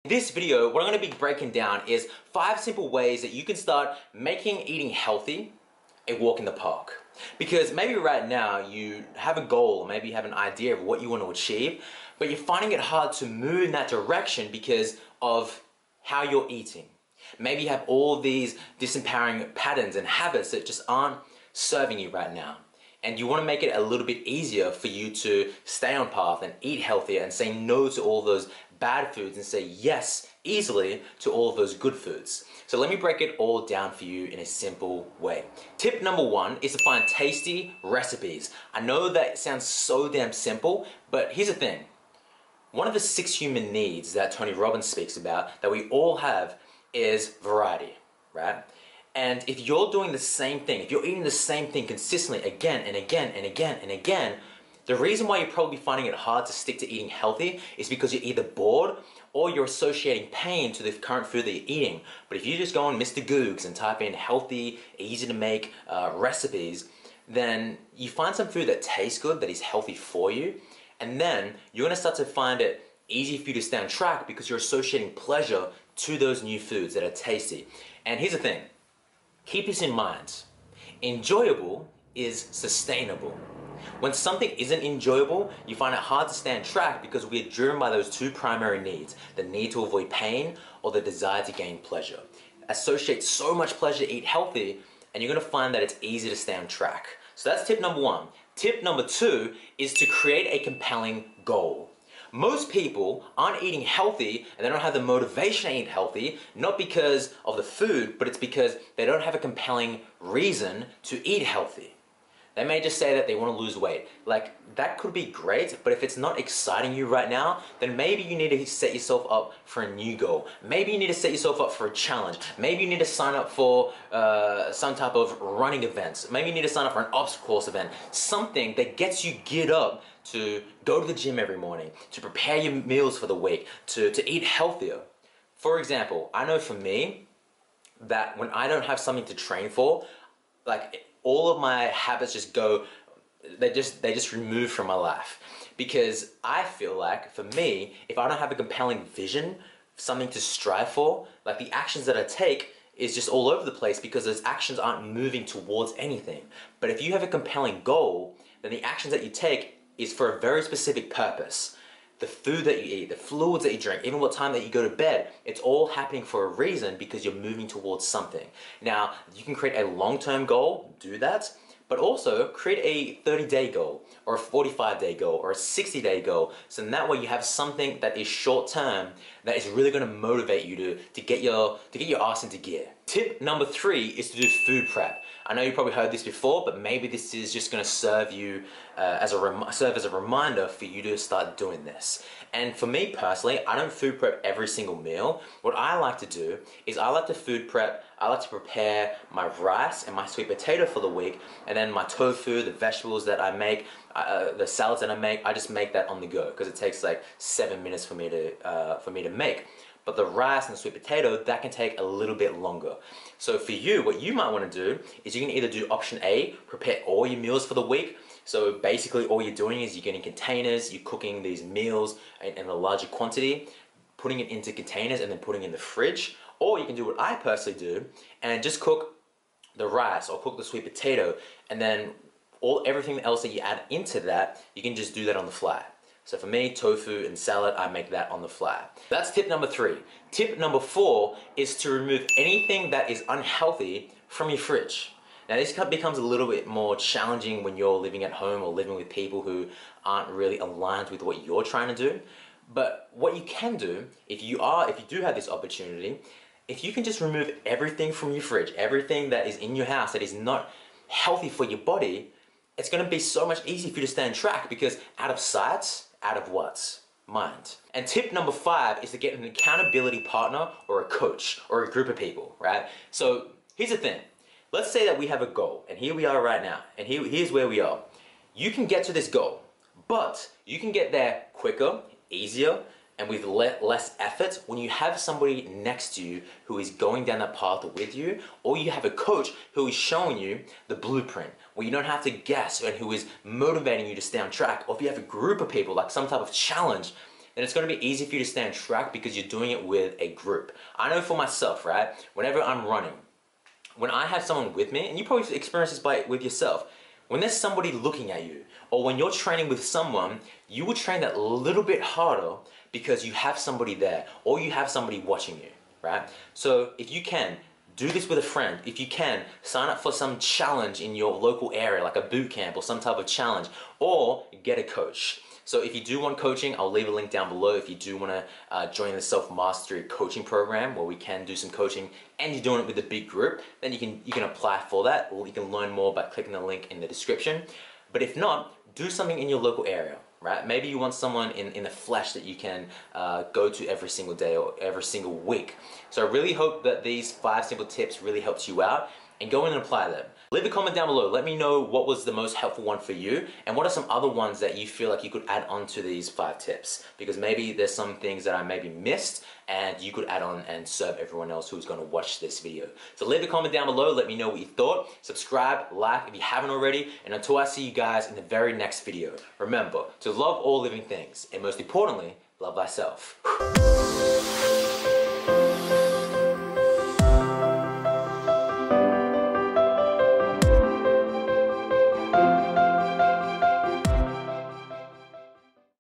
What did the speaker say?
In this video, what I'm going to be breaking down is 5 simple ways that you can start making eating healthy a walk in the park. Because maybe right now you have a goal, or maybe you have an idea of what you want to achieve, but you're finding it hard to move in that direction because of how you're eating. Maybe you have all these disempowering patterns and habits that just aren't serving you right now. And you want to make it a little bit easier for you to stay on path and eat healthier and say no to all those bad foods and say yes easily to all of those good foods. So let me break it all down for you in a simple way. Tip number 1 is to find tasty recipes. I know that sounds so damn simple, but here's the thing. One of the 6 human needs that Tony Robbins speaks about that we all have is variety, right? And if you're doing the same thing, if you're eating the same thing consistently again and again and again and again, the reason why you're probably finding it hard to stick to eating healthy is because you're either bored or you're associating pain to the current food that you're eating. But if you just go on Mr. Googs and type in healthy, easy to make recipes, then you find some food that tastes good, that is healthy for you, and then you're going to start to find it easy for you to stay on track because you're associating pleasure to those new foods that are tasty. And here's the thing. Keep this in mind. Enjoyable is sustainable. When something isn't enjoyable, you find it hard to stay on track because we are driven by those 2 primary needs, the need to avoid pain or the desire to gain pleasure. Associate so much pleasure to eat healthy, and you're going to find that it's easy to stay on track. So that's tip number 1. Tip number 2 is to create a compelling goal. Most people aren't eating healthy and they don't have the motivation to eat healthy, not because of the food, but it's because they don't have a compelling reason to eat healthy. They may just say that they want to lose weight. Like, that could be great, but if it's not exciting you right now, then maybe you need to set yourself up for a new goal. Maybe you need to set yourself up for a challenge. Maybe you need to sign up for some type of running events. Maybe you need to sign up for an obstacle course event. Something that gets you geared up to go to the gym every morning, to prepare your meals for the week, to eat healthier. For example, I know for me that when I don't have something to train for, like, all of my habits just go, they just remove from my life. Because I feel like, for me, if I don't have a compelling vision, something to strive for, like, the actions that I take is just all over the place because those actions aren't moving towards anything. But if you have a compelling goal, then the actions that you take is for a very specific purpose. The food that you eat, the fluids that you drink, even what time that you go to bed, it's all happening for a reason because you're moving towards something. Now, you can create a long-term goal, do that, but also create a 30-day goal or a 45-day goal or a 60-day goal. So in that way you have something that is short-term that is really going to motivate you to get your ass into gear. Tip number 3 is to do food prep. I know you probably heard this before, but maybe this is just going to serve you serve as a reminder for you to start doing this. And for me personally, I don't food prep every single meal. What I like to do is I like to food prep. I like to prepare my rice and my sweet potato for the week, and then my tofu, the vegetables that I make, the salads that I make, I just make that on the go because it takes like 7 minutes for me to make. But the rice and the sweet potato, that can take a little bit longer. So for you, what you might want to do is you can either do option A, prepare all your meals for the week. So basically all you're doing is you're getting containers, you're cooking these meals in a larger quantity, putting it into containers and then putting it in the fridge. Or you can do what I personally do and just cook the rice or cook the sweet potato, and then everything else that you add into that, you can just do that on the fly. So for me, tofu and salad, I make that on the fly. That's tip number 3. Tip number 4 is to remove anything that is unhealthy from your fridge. Now this becomes a little bit more challenging when you're living at home or living with people who aren't really aligned with what you're trying to do. But what you can do, if you do have this opportunity, if you can just remove everything from your fridge, everything that is in your house that is not healthy for your body, it's going to be so much easier for you to stay on track because out of sight, out of what? Mind. And tip number 5 is to get an accountability partner or a coach or a group of people, right? So here's the thing. Let's say that we have a goal, and here we are right now, and here's where we are. You can get to this goal, but you can get there quicker, easier, and with less effort when you have somebody next to you who is going down that path with you, or you have a coach who is showing you the blueprint, where you don't have to guess and who is motivating you to stay on track, or if you have a group of people, like some type of challenge, then it's going to be easy for you to stay on track because you're doing it with a group. I know for myself, right? Whenever I'm running, when I have someone with me, and you probably experience this with yourself, when there's somebody looking at you, or when you're training with someone, you will train that little bit harder because you have somebody there, or you have somebody watching you, right? So if you can, do this with a friend. If you can, sign up for some challenge in your local area, like a boot camp or some type of challenge, or get a coach. So if you do want coaching, I'll leave a link down below. If you do want to join the self-mastery coaching program where we can do some coaching and you're doing it with a big group, then you can apply for that, or you can learn more by clicking the link in the description. But if not, do something in your local area, right? Maybe you want someone in the flesh that you can go to every single day or every single week. So I really hope that these 5 simple tips really helped you out, and go in and apply them. Leave a comment down below. Let me know what was the most helpful one for you, and what are some other ones that you feel like you could add on to these 5 tips, because maybe there's some things that I maybe missed and you could add on and serve everyone else who's going to watch this video. So leave a comment down below. Let me know what you thought. Subscribe, like if you haven't already, and until I see you guys in the very next video, remember to love all living things, and most importantly, love thyself.